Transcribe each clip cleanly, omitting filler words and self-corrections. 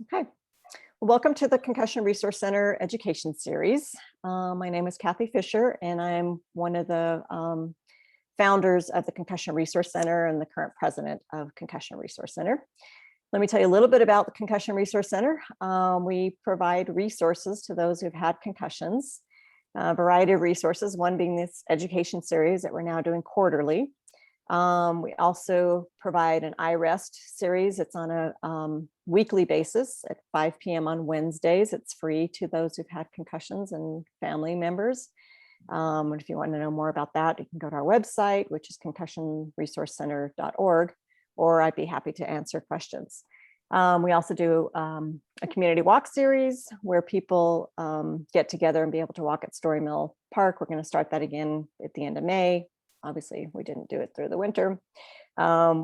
Okay, well, welcome to the Concussion Resource Center Education Series. My name is Kathy Fisher, and I'm one of the founders of the Concussion Resource Center and the current president of Concussion Resource Center. Let me tell you a little bit about the Concussion Resource Center. We provide resources to those who've had concussions, a variety of resources, one being this education series that we're now doing quarterly. We also provide an iRest series. It's on a weekly basis at 5 p.m. on Wednesdays. It's free to those who've had concussions and family members. And if you want to know more about that, you can go to our website, which is concussionresourcecenter.org, or I'd be happy to answer questions. We also do a community walk series where people get together and be able to walk at Story Mill Park. We're going to start that again at the end of May. Obviously, we didn't do it through the winter.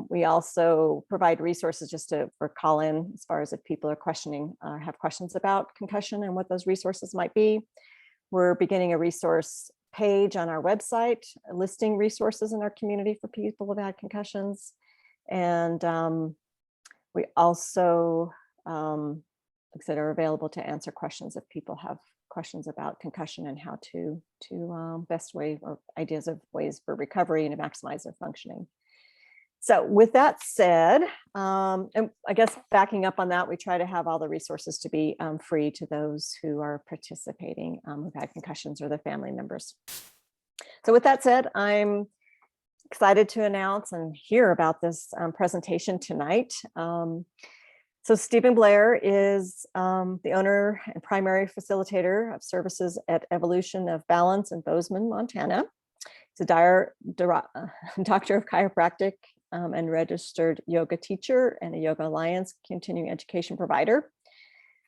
We also provide resources just for call in as far as if people are questioning or have questions about concussion and what those resources might be. We're beginning a resource page on our website, listing resources in our community for people who've had concussions. And we also, like I said, are available to answer questions if people have questions about concussion and how to best way or ideas of ways for recovery and to maximize their functioning. So with that said, and I guess backing up on that, we try to have all the resources to be free to those who are participating who've had concussions or their family members. So with that said, I'm excited to announce and hear about this presentation tonight. So Stephen Blair is the owner and primary facilitator of services at Evolution of Balance in Bozeman, Montana. He's a doctor of chiropractic and registered yoga teacher and a Yoga Alliance continuing education provider.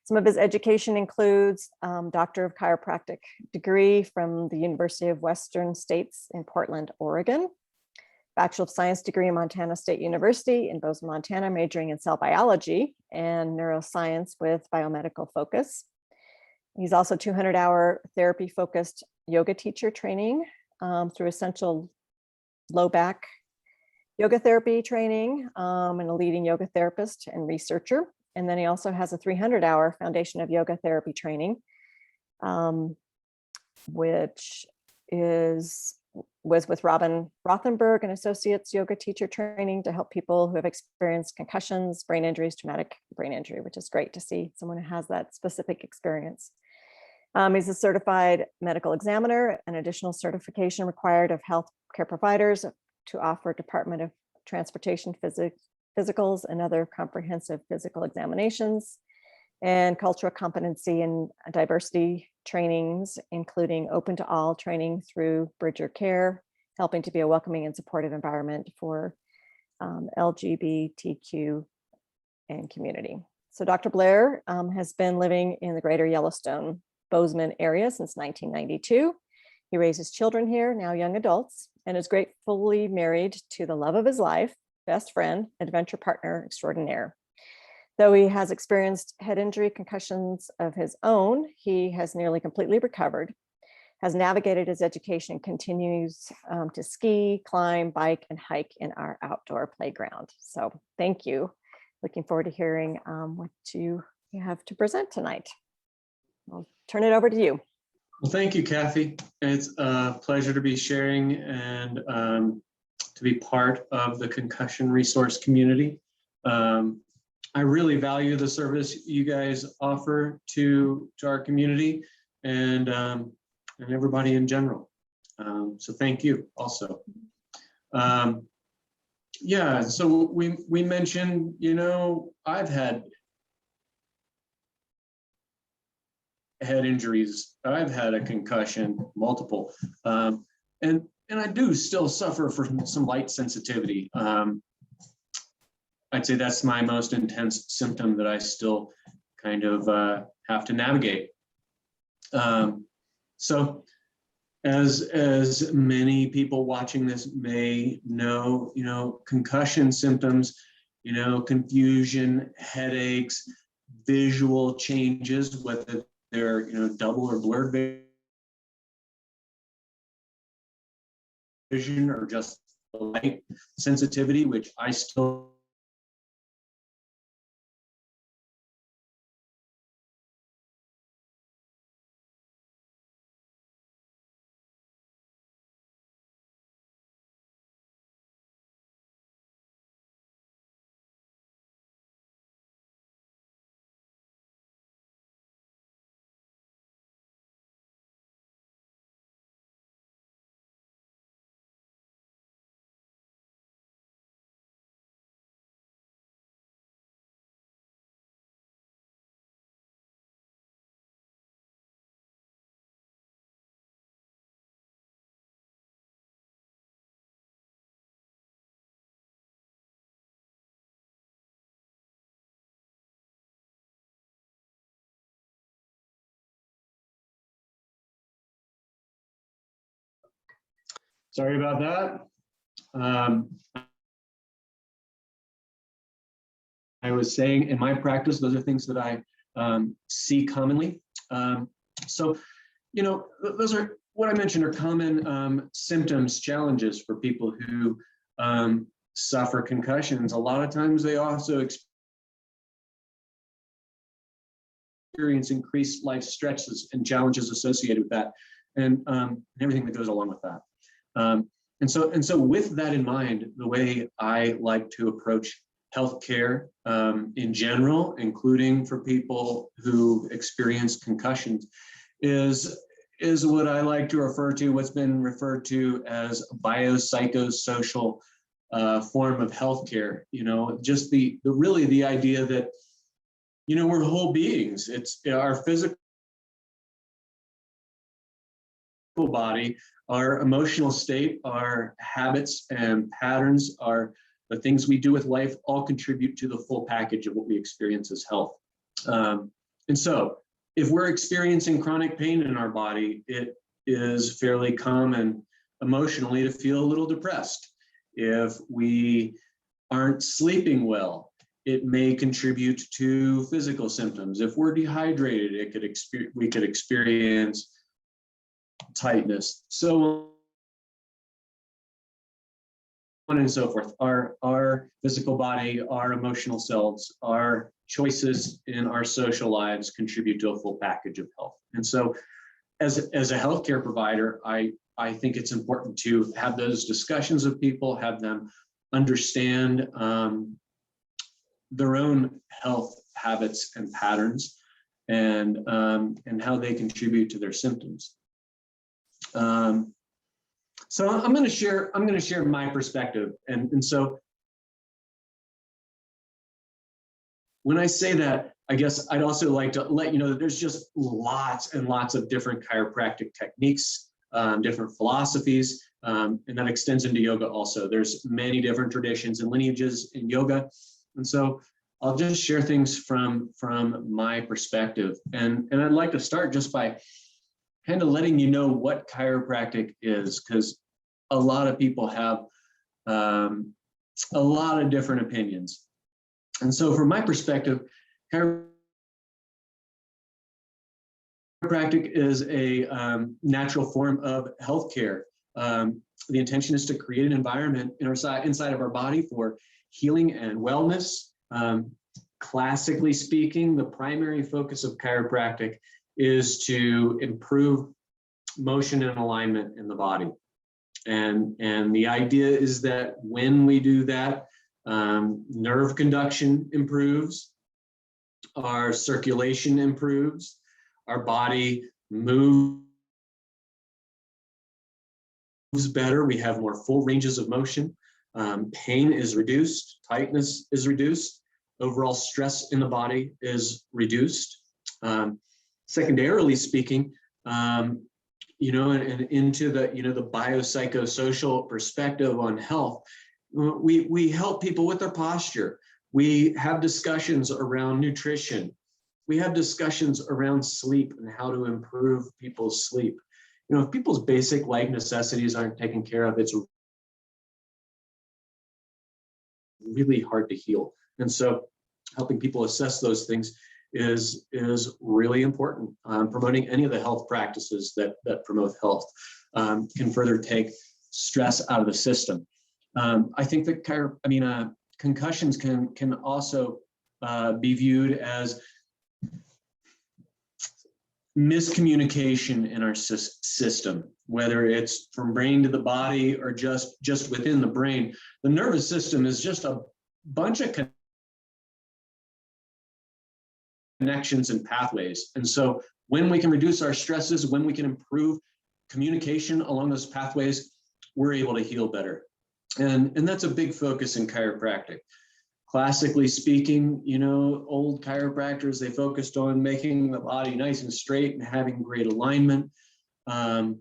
Some of his education includes Doctor of Chiropractic degree from the University of Western States in Portland, Oregon. Bachelor of Science degree in Montana State University in Bozeman, Montana, majoring in cell biology and neuroscience with biomedical focus. He's also 200-hour therapy-focused yoga teacher training through Essential Low Back Yoga Therapy training and a leading yoga therapist and researcher. And then he also has a 300-hour Foundation of Yoga Therapy training, which was with Robin Rothenberg and Associates Yoga Teacher Training to help people who have experienced concussions, brain injuries, traumatic brain injury, which is great to see someone who has that specific experience. He's a certified medical examiner, an additional certification required of healthcare providers to offer Department of Transportation physicals and other comprehensive physical examinations, and cultural competency and diversity trainings, including open to all training through Bridger Care, helping to be a welcoming and supportive environment for LGBTQ and community. So Dr. Blair has been living in the greater Yellowstone, Bozeman area since 1992. He raises children here, now young adults, and is gratefully married to the love of his life, best friend, adventure partner extraordinaire. Though he has experienced head injury concussions of his own, he has nearly completely recovered, has navigated his education, continues to ski, climb, bike, and hike in our outdoor playground. So thank you. Looking forward to hearing what you have to present tonight. I'll turn it over to you. Well, thank you, Kathy. It's a pleasure to be sharing and to be part of the concussion resource community. I really value the service you guys offer to our community and everybody in general. So thank you also. Yeah, so we mentioned, I've had head injuries. I've had a concussion, multiple, and I do still suffer from some light sensitivity. I'd say that's my most intense symptom that I still kind of have to navigate. So as many people watching this may know, concussion symptoms, confusion, headaches, visual changes, whether they're, double or blurred vision or just light sensitivity, which I still Sorry about that. I was saying in my practice, those are things that I see commonly. So, you know, those are what I mentioned are common symptoms, challenges for people who suffer concussions. A lot of times they also experience increased life stresses and challenges associated with that, and everything that goes along with that. And so with that in mind, the way I like to approach healthcare in general, including for people who experience concussions, is what I like to refer to, what's been referred to as biopsychosocial form of healthcare. You know, just the really the idea that, you know, we're whole beings. It's our physical body, our emotional state, our habits and patterns, are the things we do with life, all contribute to the full package of what we experience as health. And so if we're experiencing chronic pain in our body, it is fairly common emotionally to feel a little depressed. If we aren't sleeping well, it may contribute to physical symptoms. If we're dehydrated, we could experience tightness. So on and so forth. Our physical body, our emotional selves, our choices in our social lives contribute to a full package of health. And so as a healthcare provider, I think it's important to have those discussions with people, have them understand their own health habits and patterns, and how they contribute to their symptoms. So I'm going to share my perspective, and so when I say that, I guess I'd also like to let you know that there's just lots and lots of different chiropractic techniques, different philosophies, and that extends into yoga also. There's many different traditions and lineages in yoga, and so I'll just share things from my perspective, and I'd like to start just by kind of letting you know what chiropractic is, because a lot of people have a lot of different opinions. And so from my perspective, chiropractic is a natural form of healthcare. The intention is to create an environment inside of our body for healing and wellness. Classically speaking, the primary focus of chiropractic is to improve motion and alignment in the body. And the idea is that when we do that, nerve conduction improves, our circulation improves, our body moves better, we have more full ranges of motion, pain is reduced, tightness is reduced, overall stress in the body is reduced. Secondarily speaking, you know, and into the, you know, the biopsychosocial perspective on health, we help people with their posture. We have discussions around nutrition. We have discussions around sleep and how to improve people's sleep. You know, if people's basic life necessities aren't taken care of, it's really hard to heal. And so helping people assess those things is really important. Promoting any of the health practices that promote health can further take stress out of the system. I think that concussions can also be viewed as miscommunication in our system, whether it's from brain to the body or just within the brain. The nervous system is just a bunch of connections and pathways. And so when we can reduce our stresses, when we can improve communication along those pathways, we're able to heal better. And that's a big focus in chiropractic. Classically speaking, you know, old chiropractors, they focused on making the body nice and straight and having great alignment. I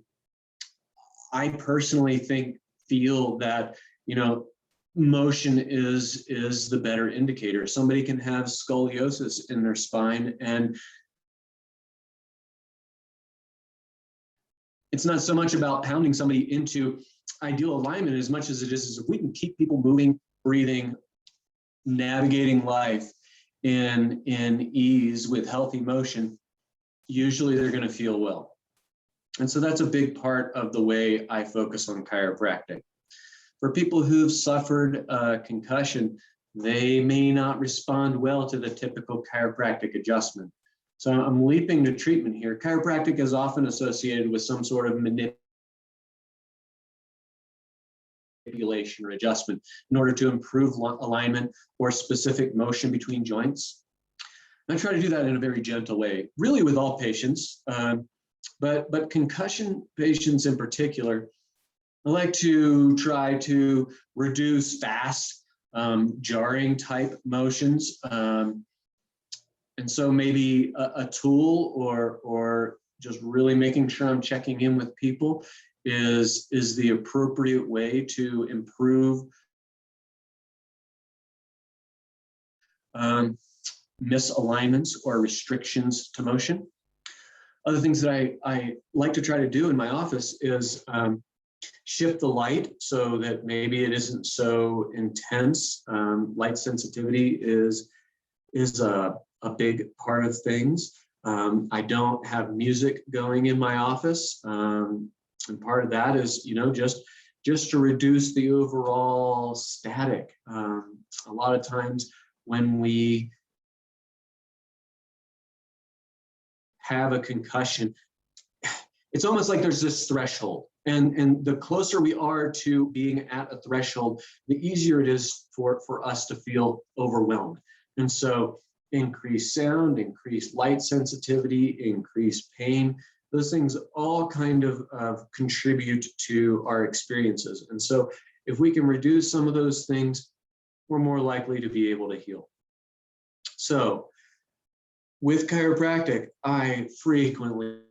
personally feel that, you know, motion is the better indicator. Somebody can have scoliosis in their spine, and it's not so much about pounding somebody into ideal alignment as much as it is if we can keep people moving, breathing, navigating life in ease with healthy motion, usually they're going to feel well. And so that's a big part of the way I focus on chiropractic. For people who've suffered a concussion, they may not respond well to the typical chiropractic adjustment. So I'm leaping to treatment here. Chiropractic is often associated with some sort of manipulation or adjustment in order to improve alignment or specific motion between joints. I try to do that in a very gentle way, really with all patients, but concussion patients in particular, I like to try to reduce fast, jarring type motions. And so maybe a tool or just really making sure I'm checking in with people is the appropriate way to improve misalignments or restrictions to motion. Other things that I like to try to do in my office is shift the light so that maybe it isn't so intense. Light sensitivity is a big part of things. I don't have music going in my office. And part of that is, just to reduce the overall static. A lot of times when we have a concussion, it's almost like there's this threshold. And the closer we are to being at a threshold, the easier it is for us to feel overwhelmed. And so increased sound, increased light sensitivity, increased pain, those things all kind of contribute to our experiences. And so if we can reduce some of those things, we're more likely to be able to heal. So with chiropractic, I frequently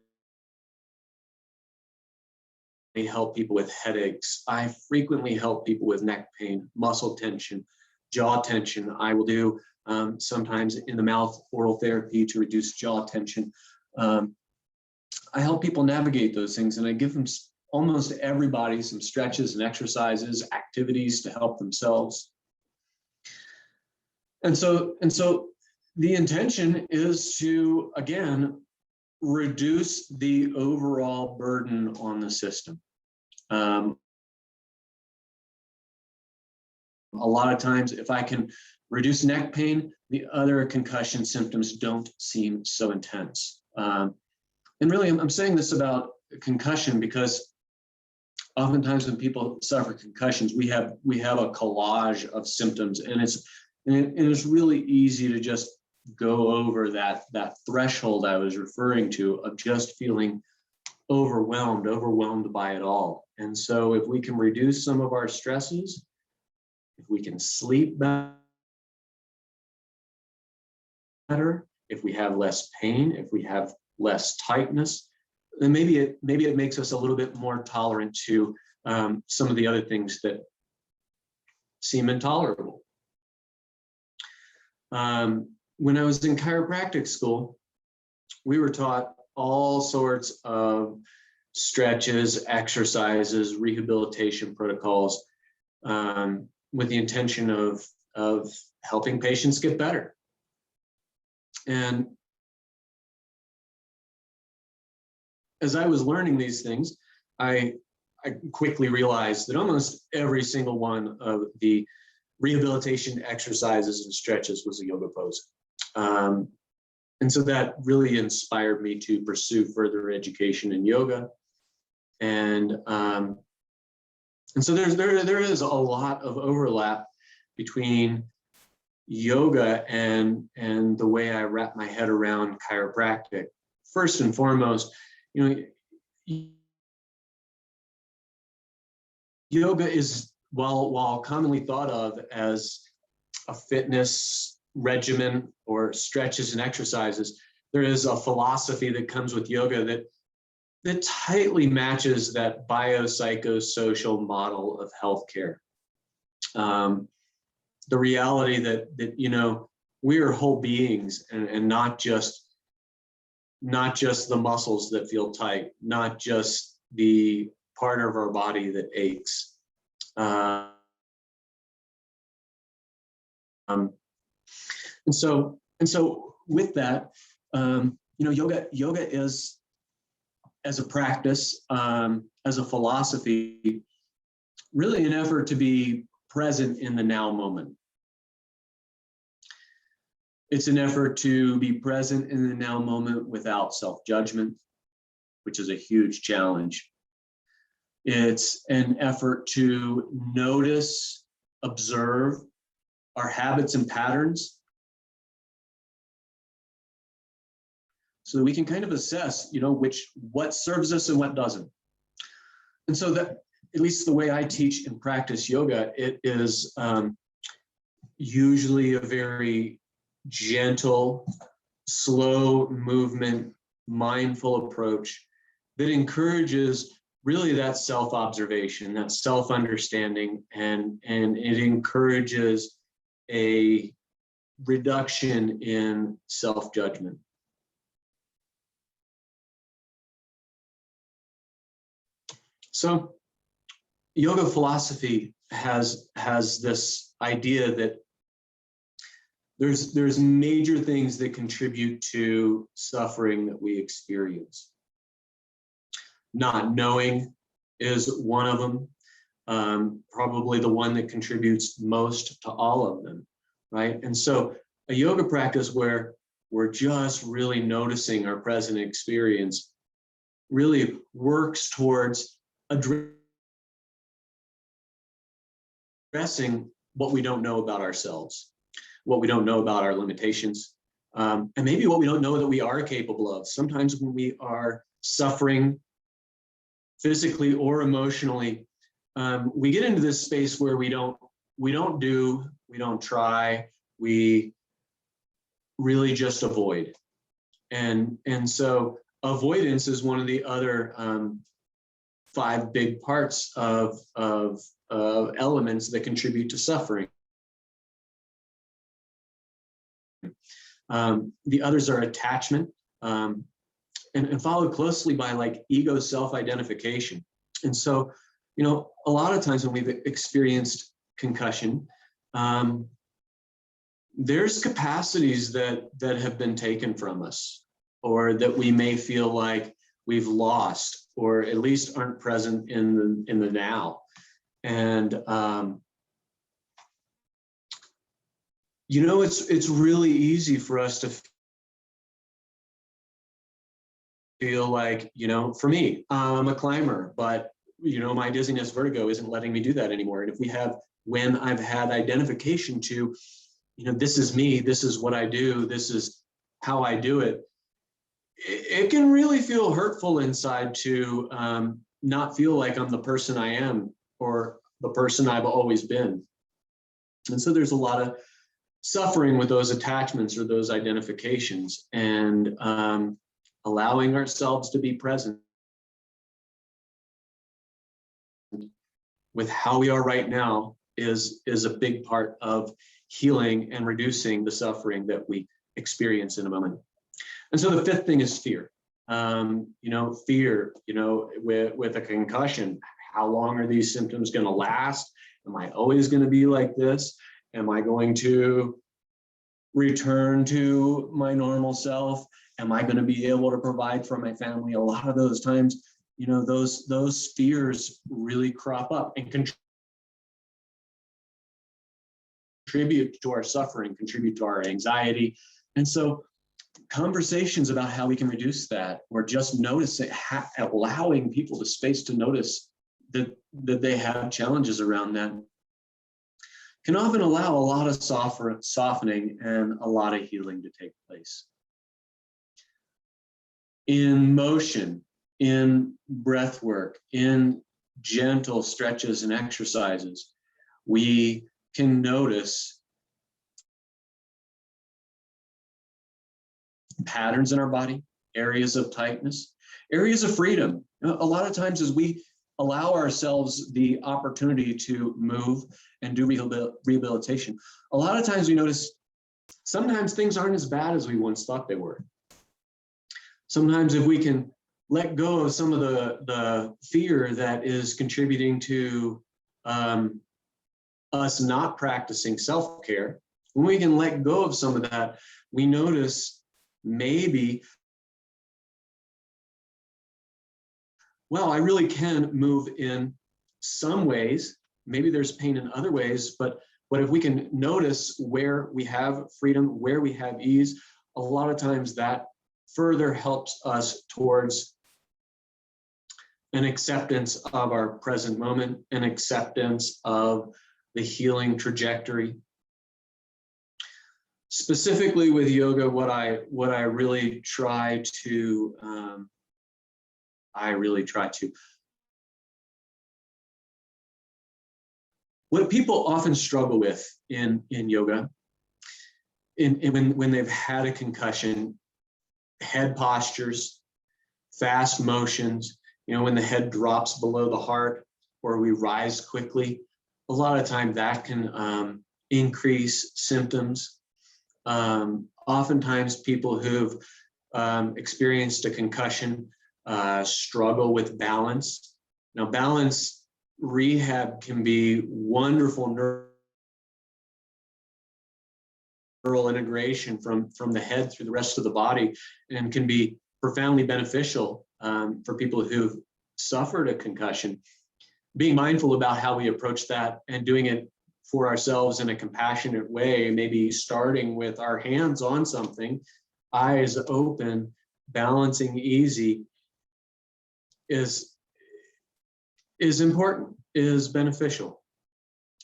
help people with headaches. I frequently help people with neck pain, muscle tension, jaw tension. I will do sometimes in the mouth oral therapy to reduce jaw tension. I help people navigate those things, and I give them almost everybody some stretches and exercises, activities to help themselves. And so the intention is to, again, reduce the overall burden on the system. A lot of times, if I can reduce neck pain, the other concussion symptoms don't seem so intense. And really, I'm saying this about concussion because oftentimes when people suffer concussions, we have a collage of symptoms, and it's really easy to just go over that threshold I was referring to of just feeling overwhelmed by it all. And so if we can reduce some of our stresses, if we can sleep better, if we have less pain, if we have less tightness, then maybe it makes us a little bit more tolerant to some of the other things that seem intolerable. When I was in chiropractic school, we were taught all sorts of stretches, exercises, rehabilitation protocols with the intention of helping patients get better. And as I was learning these things, I quickly realized that almost every single one of the rehabilitation exercises and stretches was a yoga pose. And so that really inspired me to pursue further education in yoga. And so there is a lot of overlap between yoga and the way I wrap my head around chiropractic. First and foremost, yoga is, while commonly thought of as a fitness regimen or stretches and exercises, there is a philosophy that comes with yoga that tightly matches that biopsychosocial model of healthcare. The reality that we are whole beings and not just the muscles that feel tight, not just the part of our body that aches. And so with that, yoga is, as a practice, as a philosophy, really an effort to be present in the now moment. It's an effort to be present in the now moment without self-judgment, which is a huge challenge. It's an effort to notice, observe our habits and patterns so that we can kind of assess, what serves us and what doesn't. And so that, at least the way I teach and practice yoga, it is usually a very gentle, slow movement, mindful approach that encourages really that self-observation, that self-understanding, and it encourages a reduction in self-judgment. So yoga philosophy has this idea that there's major things that contribute to suffering that we experience. Not knowing is one of them, probably the one that contributes most to all of them, right? And so a yoga practice where we're just really noticing our present experience really works towards addressing what we don't know about ourselves, what we don't know about our limitations, and maybe what we don't know that we are capable of. Sometimes when we are suffering physically or emotionally, we get into this space where we don't try, we really just avoid. And so avoidance is one of the other 5 big parts of elements that contribute to suffering. The others are attachment, and followed closely by like ego self-identification. And so, a lot of times when we've experienced concussion, there's capacities that have been taken from us, or that we may feel like we've lost, or at least aren't present in the now. And it's really easy for us to feel like, for me, I'm a climber, but my dizziness, vertigo isn't letting me do that anymore. And when I've had identification to, this is me, this is what I do, this is how I do it, it can really feel hurtful inside to not feel like I'm the person I am, or the person I've always been. And so there's a lot of suffering with those attachments or those identifications, and allowing ourselves to be present with how we are right now is a big part of healing and reducing the suffering that we experience in a moment. And so the 5th thing is fear. Fear, with a concussion, how long are these symptoms going to last? Am I always going to be like this? Am I going to return to my normal self? Am I going to be able to provide for my family? A lot of those times, those fears really crop up and contribute to our suffering, contribute to our anxiety. And so conversations about how we can reduce that, or just noticing, allowing people the space to notice that they have challenges around that, can often allow a lot of softening and a lot of healing to take place. In motion, in breath work, in gentle stretches and exercises, we can notice patterns in our body, areas of tightness, areas of freedom. A lot of times as we allow ourselves the opportunity to move and do rehabilitation, a lot of times we notice sometimes things aren't as bad as we once thought they were. Sometimes if we can let go of some of the fear that is contributing to us not practicing self-care, when we can let go of some of that, we notice maybe, well, I really can move in some ways. Maybe there's pain in other ways, but if we can notice where we have freedom, where we have ease, a lot of times that further helps us towards an acceptance of our present moment, an acceptance of the healing trajectory. Specifically with yoga, what I really try to, what people often struggle with in yoga, when they've had a concussion, head postures, fast motions, when the head drops below the heart or we rise quickly, a lot of time that can increase symptoms. Oftentimes people who've experienced a concussion struggle with balance. Now, balance rehab can be wonderful neural integration from the head through the rest of the body, and can be profoundly beneficial for people who've suffered a concussion. Being mindful about how we approach that and doing it for ourselves in a compassionate way, maybe starting with our hands on something, eyes open, balancing easy, is important, is beneficial.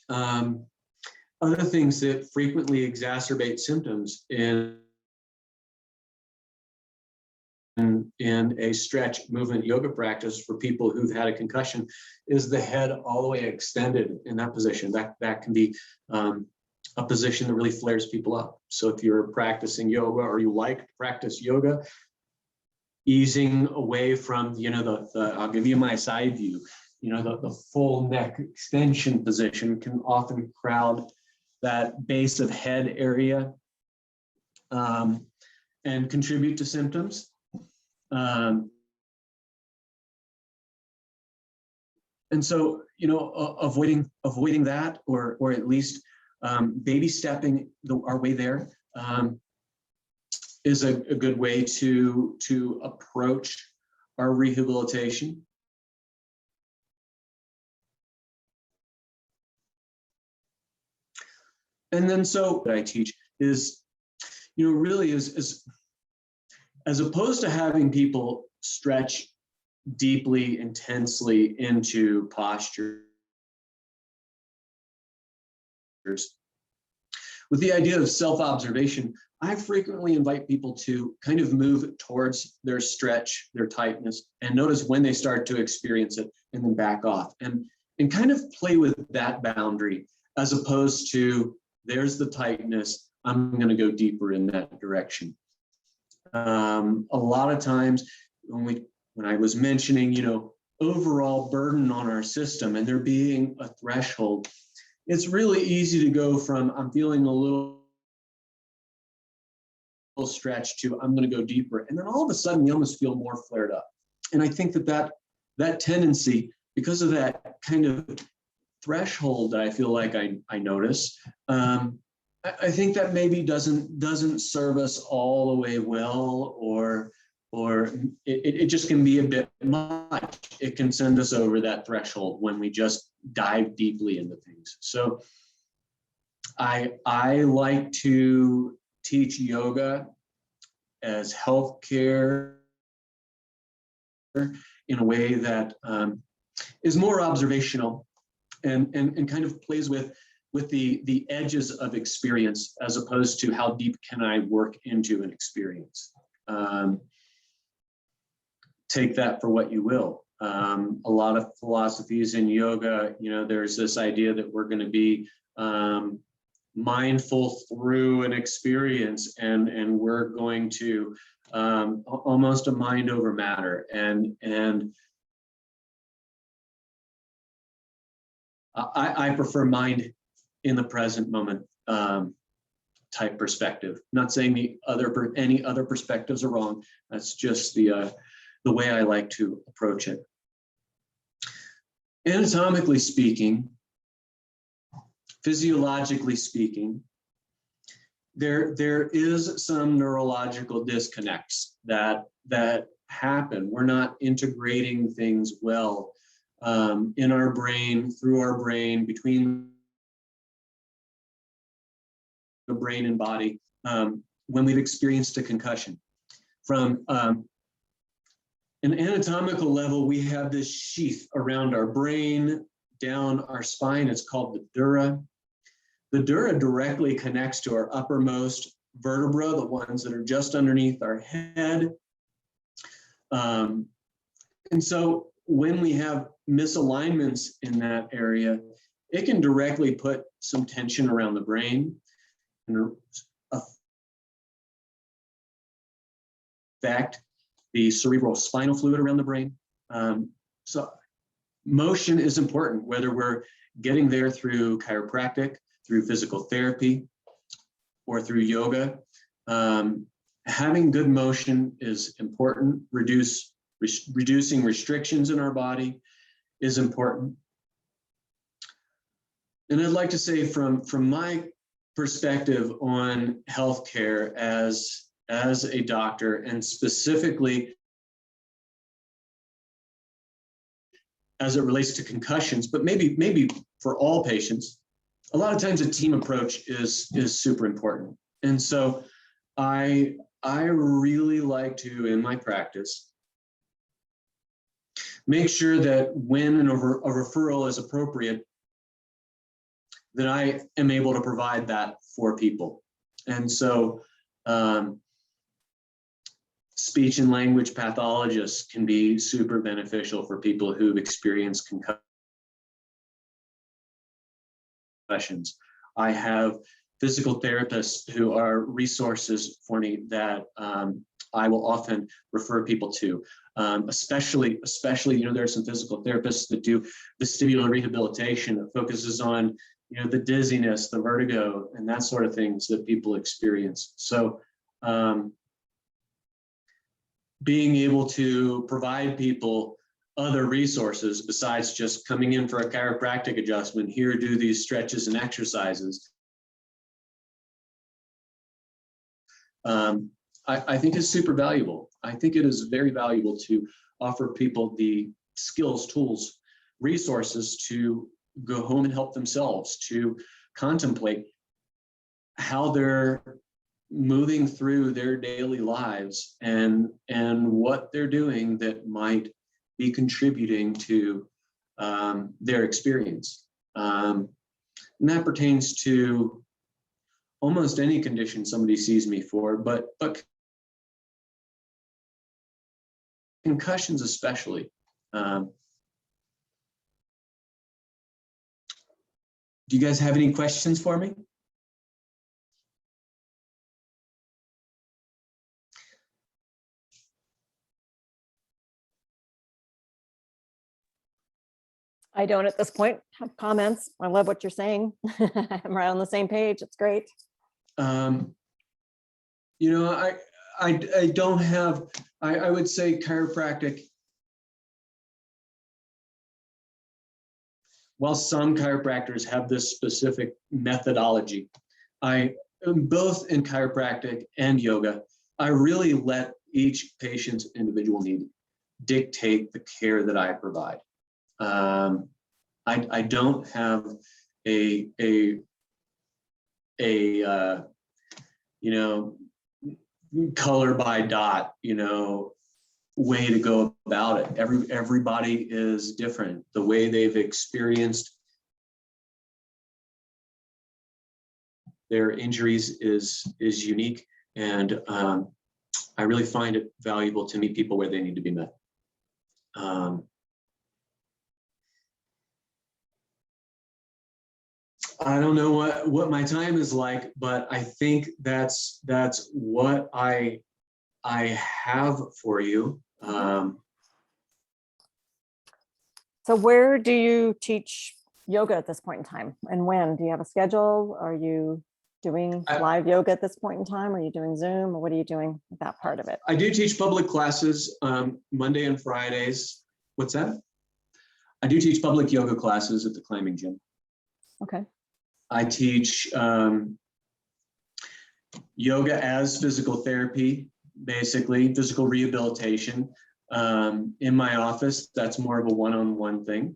Other things that frequently exacerbate symptoms in a stretch movement yoga practice for people who've had a concussion is the head all the way extended in that position. That can be a position that really flares people up. So if you're practicing yoga or you like to practice yoga, easing away from, I'll give you my side view, the full neck extension position can often crowd that base of head area and contribute to symptoms. And so, avoiding that, or at least baby stepping our way there is a good way to approach our rehabilitation. And then so what I teach is, really is as opposed to having people stretch deeply, intensely into postures, with the idea of self-observation, I frequently invite people to kind of move towards their stretch, their tightness, and notice when they start to experience it, and then back off, and kind of play with that boundary, as opposed to, there's the tightness, I'm going to go deeper in that direction. A lot of times when I was mentioning, overall burden on our system and there being a threshold, it's really easy to go from, I'm feeling a little stretch, to I'm going to go deeper. And then all of a sudden you almost feel more flared up. And I think that tendency, because of that kind of threshold that I feel like I notice, I think that maybe doesn't serve us all the way well, or it just can be a bit much. It can send us over that threshold when we just dive deeply into things. So I like to teach yoga as healthcare in a way that is more observational and kind of plays with the edges of experience, as opposed to how deep can I work into an experience. Take that for what you will. A lot of philosophies in yoga, there's this idea that we're going to be mindful through an experience, and we're going to almost a mind over matter, and I prefer mind in the present moment type perspective. Not saying any other perspectives are wrong. That's just the the way I like to approach it. Anatomically speaking, physiologically speaking, there is some neurological disconnects that happen. We're not integrating things well in our brain, through our brain, between the brain and body when we've experienced a concussion. From an anatomical level, we have this sheath around our brain, down our spine. It's called the dura. The dura directly connects to our uppermost vertebra, the ones that are just underneath our head. And so when we have misalignments in that area, it can directly put some tension around the brain and affect the cerebral spinal fluid around the brain. So motion is important, whether we're getting there through chiropractic, through physical therapy, or through yoga. Having good motion is important. Reducing restrictions in our body is important. And I'd like to say from my perspective on healthcare as a doctor, and specifically as it relates to concussions, but maybe for all patients, a lot of times a team approach is super important. And so I really like to, in my practice, make sure that when a referral is appropriate, that I am able to provide that for people. And so speech and language pathologists can be super beneficial for people who've experienced concussions. I have physical therapists who are resources for me that I will often refer people to. Especially, there are some physical therapists that do vestibular rehabilitation that focuses on, the dizziness, the vertigo, and that sort of things that people experience. So being able to provide people other resources besides just coming in for a chiropractic adjustment, here, do these stretches and exercises, I think is super valuable. I think it is very valuable to offer people the skills, tools, resources to go home and help themselves, to contemplate how they're moving through their daily lives and what they're doing that might be contributing to their experience. And that pertains to almost any condition somebody sees me for, but concussions especially. Do you guys have any questions for me? I don't at this point have comments. I love what you're saying. I'm right on the same page. It's great. I don't have, I would say chiropractic, while some chiropractors have this specific methodology, both in chiropractic and yoga, I really let each patient's individual need dictate the care that I provide. I don't have a color by dot, way to go about it. Everybody is different. The way they've experienced their injuries is unique, and I really find it valuable to meet people where they need to be met. I don't know what my time is like, but I think that's what I have for you. So where do you teach yoga at this point in time, and when? Do you have a schedule? Do doing I- live yoga at this point in time? Are you doing Zoom, or what are you doing with that part of it? I do teach public classes Monday and Fridays. What's that? I do teach public yoga classes at the climbing gym. Okay. I teach yoga as physical therapy, basically physical rehabilitation. In my office, that's more of a one-on-one thing.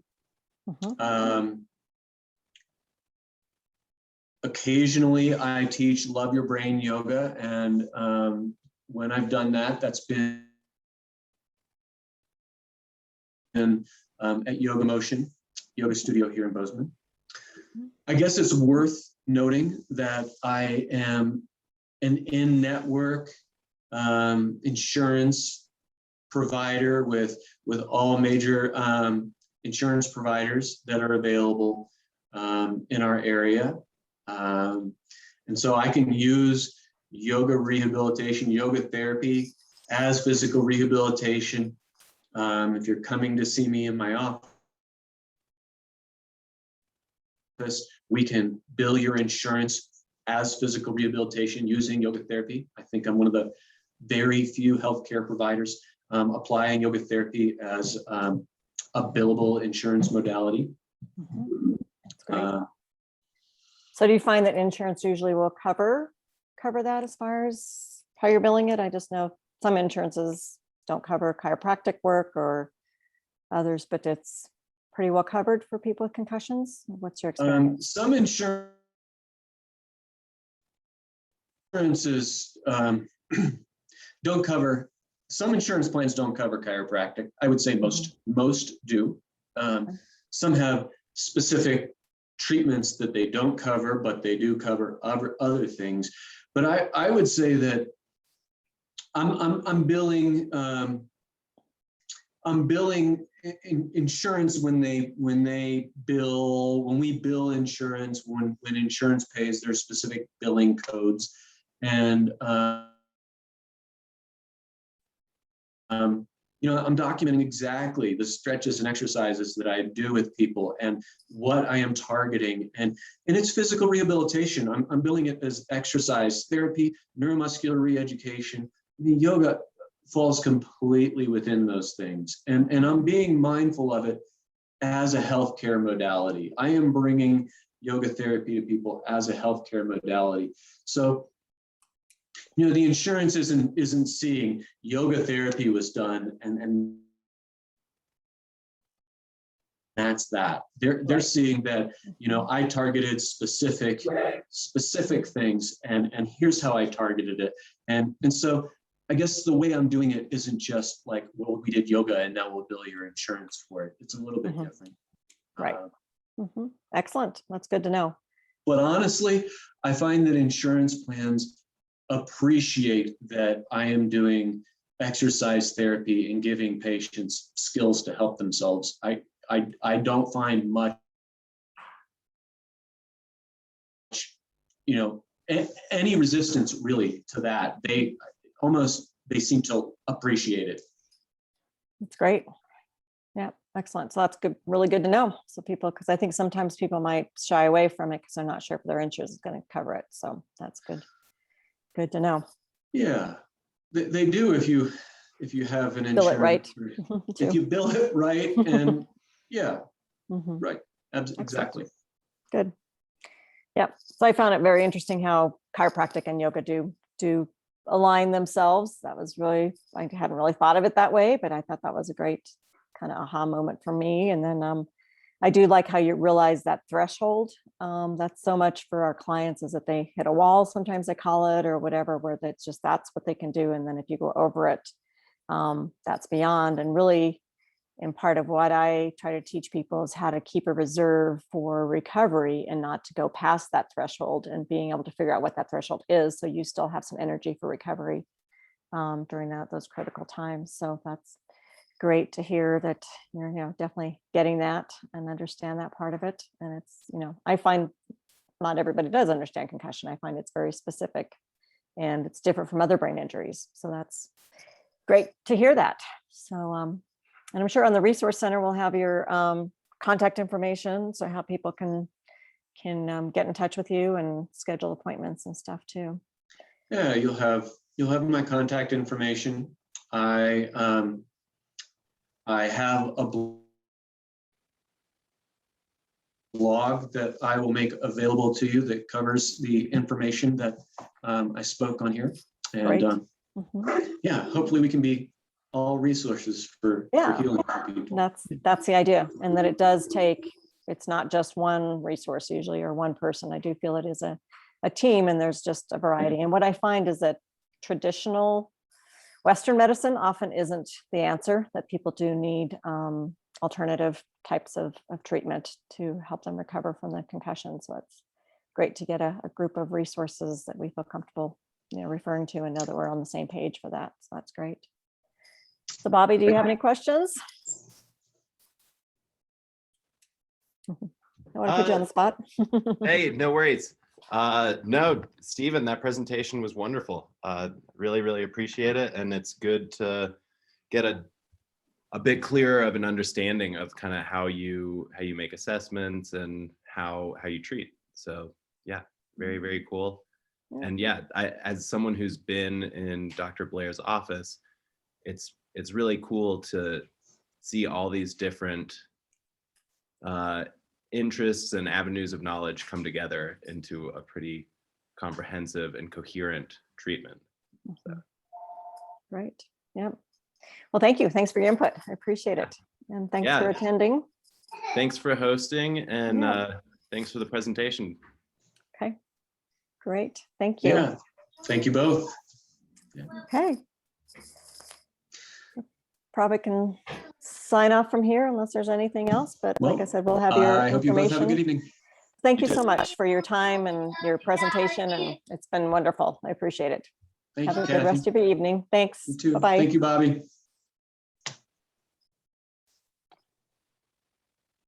Occasionally, I teach Love Your Brain yoga, and when I've done that, that's been at Yoga Motion, yoga studio here in Bozeman. I guess it's worth noting that I am an in-network insurance provider with all major insurance providers that are available in our area. And so I can use yoga rehabilitation, yoga therapy as physical rehabilitation. If you're coming to see me in my office, we can bill your insurance as physical rehabilitation using yoga therapy. I think I'm one of the very few healthcare providers applying yoga therapy as a billable insurance modality. That's great. So do you find that insurance usually will cover that as far as how you're billing it? I just know some insurances don't cover chiropractic work or others, but it's pretty well covered for people with concussions. What's your experience? Some insurances don't cover, some insurance plans don't cover chiropractic. I would say most do. Some have specific treatments that they don't cover, but they do cover other things. But I would say that I'm billing insurance when we bill insurance, when insurance pays, there's specific billing codes, and I'm documenting exactly the stretches and exercises that I do with people and what I am targeting. And it's physical rehabilitation. I'm billing it as exercise therapy, neuromuscular re-education. The yoga falls completely within those things. And I'm being mindful of it as a healthcare modality. I am bringing yoga therapy to people as a healthcare modality. So the insurance isn't seeing yoga therapy was done and that's that. They're seeing that, I targeted specific things and here's how I targeted it. And so I guess the way I'm doing it isn't just like, well, we did yoga and now we'll bill your insurance for it. It's a little bit different. Right. Excellent. That's good to know. But honestly, I find that insurance plans appreciate that I am doing exercise therapy and giving patients skills to help themselves. I don't find much, any resistance really to that. They seem to appreciate it. That's great. Yeah, excellent. So that's good, really good to know. So because I think sometimes people might shy away from it because they're not sure if their insurance is going to cover it. So that's good. Good to know. Yeah, they do if you have an Bill insurance. it right. If you bill it right, and yeah, right, exactly. Good. Yeah. So I found it very interesting how chiropractic and yoga do align themselves. That was really, I hadn't really thought of it that way, but I thought that was a great kind of aha moment for me. And then I do like how you realize that threshold. That's so much for our clients is that they hit a wall, sometimes they call it, or whatever, where that's what they can do. And then if you go over it, that's beyond. And really, and part of what I try to teach people is how to keep a reserve for recovery and not to go past that threshold, and being able to figure out what that threshold is. So you still have some energy for recovery during those critical times. So that's great to hear that you're definitely getting that and understand that part of it. And it's, I find not everybody does understand concussion. I find it's very specific and it's different from other brain injuries. So that's great to hear that. So, and I'm sure on the Resource Center, we'll have your contact information. So how people can can get in touch with you and schedule appointments and stuff too. Yeah, you'll have my contact information. I have a blog that I will make available to you that covers the information that I spoke on here. And Great. yeah, hopefully we can be all resources for healing people. That's the idea. And that it does take, it's not just one resource usually or one person. I do feel it is a team, and there's just a variety. And what I find is that traditional Western medicine often isn't the answer, that people do need alternative types of treatment to help them recover from the concussion. So it's great to get a group of resources that we feel comfortable, referring to, and know that we're on the same page for that. So that's great. So Bobby, do you have any questions? I want to put you on the spot. Hey, no worries. No, Stephen, that presentation was wonderful. Really, really appreciate it. And it's good to get a bit clearer of an understanding of kind of how you make assessments and how you treat. So yeah, very, very cool. Yeah. And yeah, as someone who's been in Dr. Blair's office, it's really cool to see all these different interests and avenues of knowledge come together into a pretty comprehensive and coherent treatment. So. Right. Yeah. Well, thank you. Thanks for your input. I appreciate it. And thanks for attending. Thanks for hosting, and thanks for the presentation. Okay. Great. Thank you. Yeah. Thank you both. Yeah. Okay. Probably can sign off from here unless there's anything else, but like I said, we'll have your I hope you both have a good evening. Thank you so much for your time and your presentation, and it's been wonderful. I appreciate it. Have a good rest of your evening. Thanks. You too. Bye-bye. Thank you, Bobby.